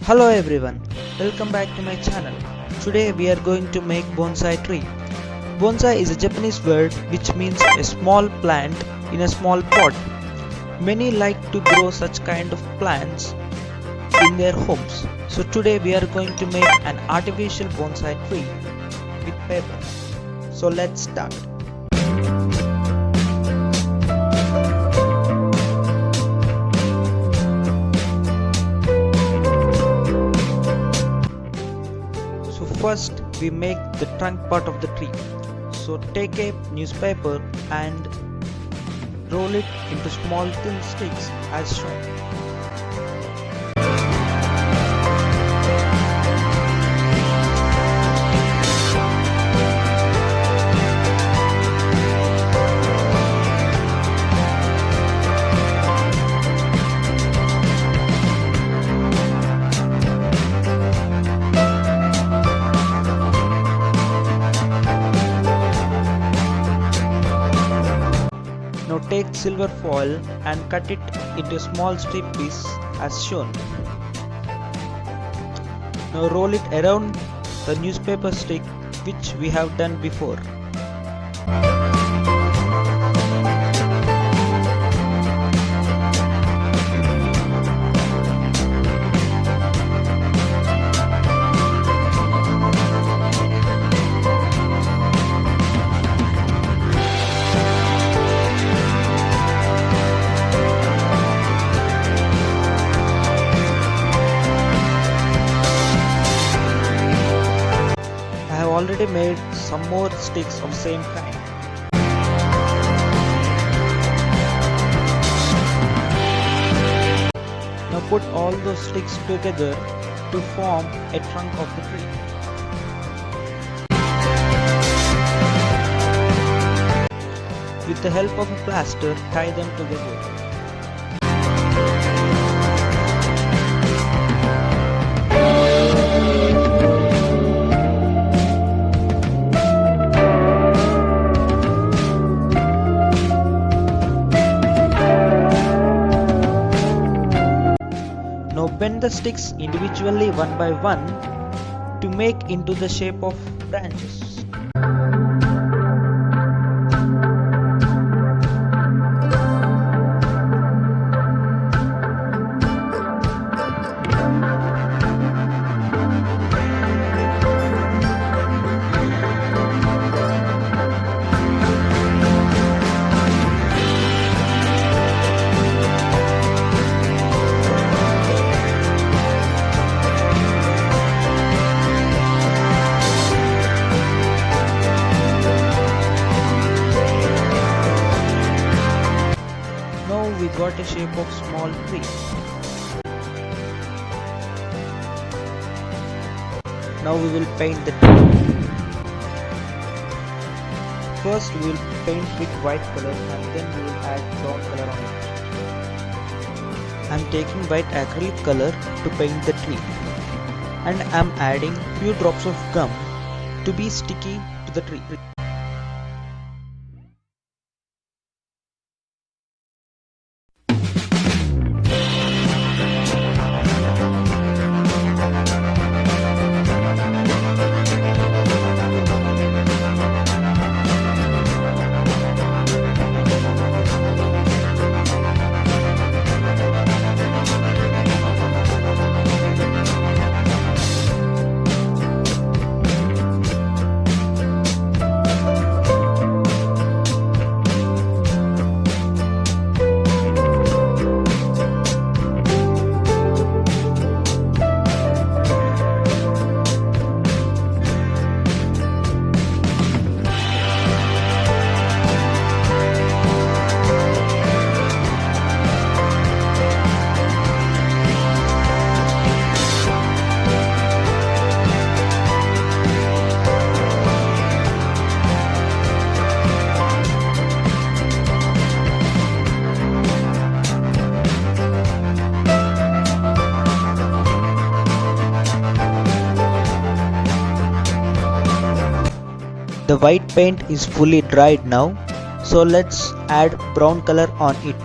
Hello everyone, welcome back to my channel. Today we are going to make bonsai tree. Bonsai is a Japanese word which means a small plant in a small pot. Many like to grow such kind of plants in their homes. So today we are going to make an artificial bonsai tree with paper. So let's start. First we make the trunk part of the tree. So take a newspaper and roll it into small thin sticks as shown. Now take silver foil and cut it into small strip piece as shown. Now roll it around the newspaper stick which we have done before. I have already made some more sticks of same kind. Now put all those sticks together to form a trunk of the tree. With the help of a plaster, tie them together. Now bend the sticks individually one by one to make into the shape of branches. We got a shape of small tree. Now we will paint the tree. First we will paint with white color and then we will add brown color on it. I am taking white acrylic color to paint the tree and I am adding few drops of gum to be sticky to the tree. The white paint is fully dried now, so let's add brown color on it.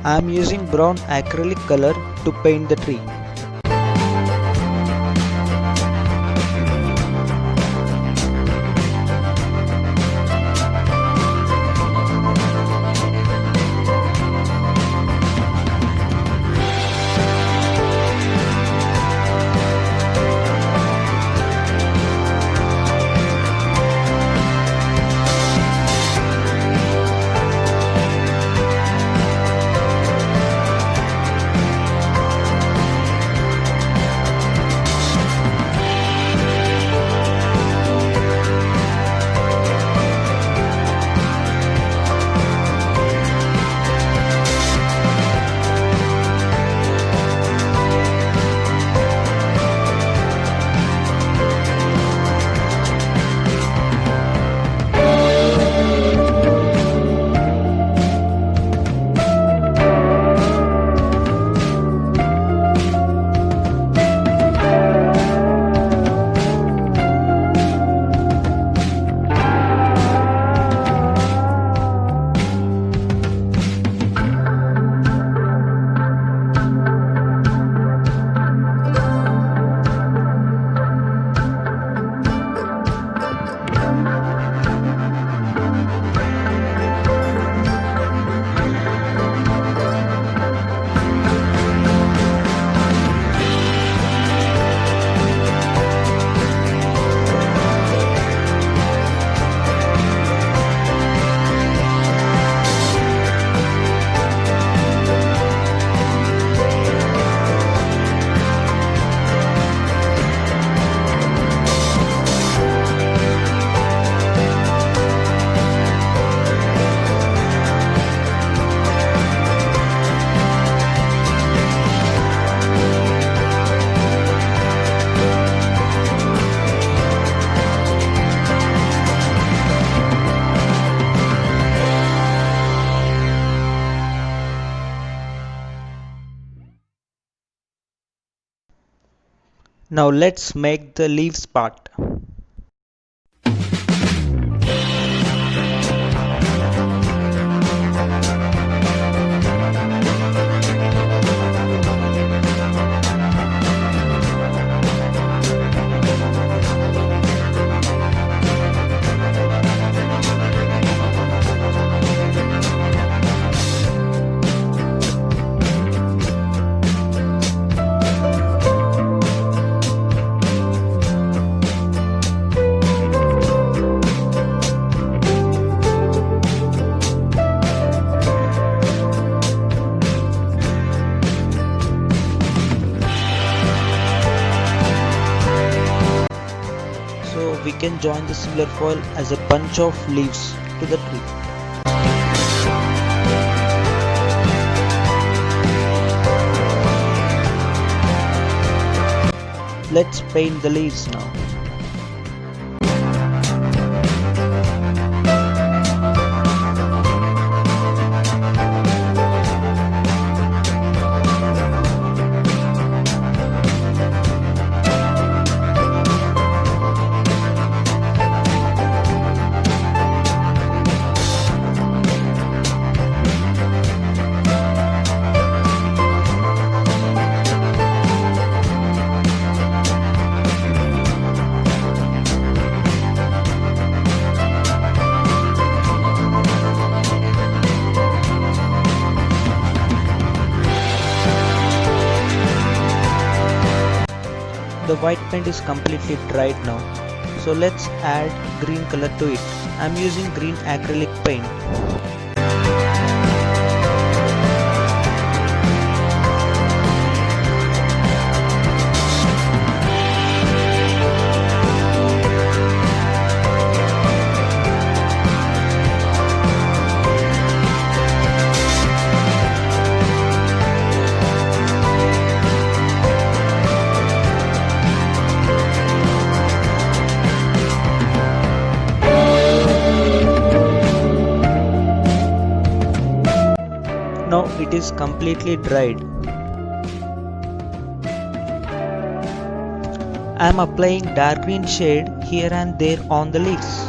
I am using brown acrylic color to paint the tree. Now let's make the leaves part. So we can join the silver foil as a bunch of leaves to the tree. Let's paint the leaves now. The white paint is completely dried now. So let's add green color to it. I'm using green acrylic paint. Now it is completely dried. I am applying dark green shade here and there on the leaves.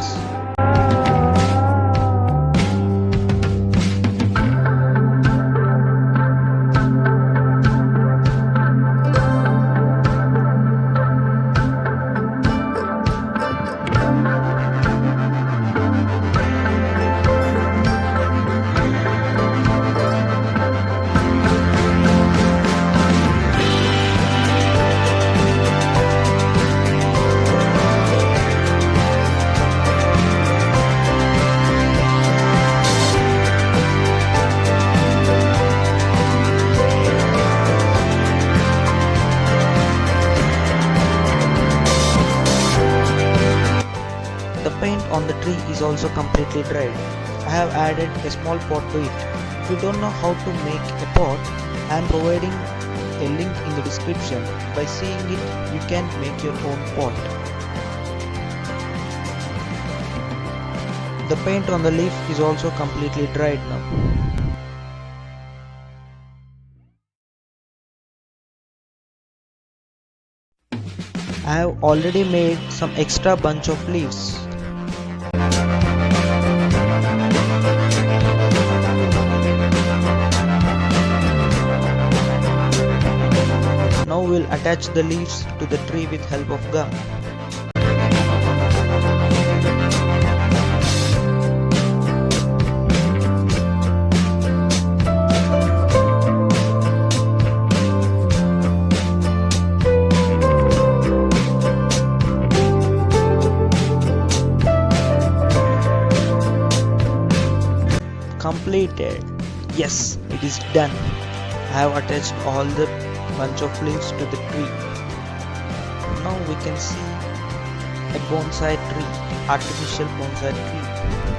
paint on the tree is also completely dried. I have added a small pot to it. If you don't know how to make a pot, I am providing a link in the description. By seeing it, you can make your own pot. The paint on the leaf is also completely dried now. I have already made some extra bunch of leaves. Now we'll attach the leaves to the tree with help of gum. Completed. Yes, it is done. I have attached all the bunch of leaves to the tree. Now we can see a bonsai tree, artificial bonsai tree.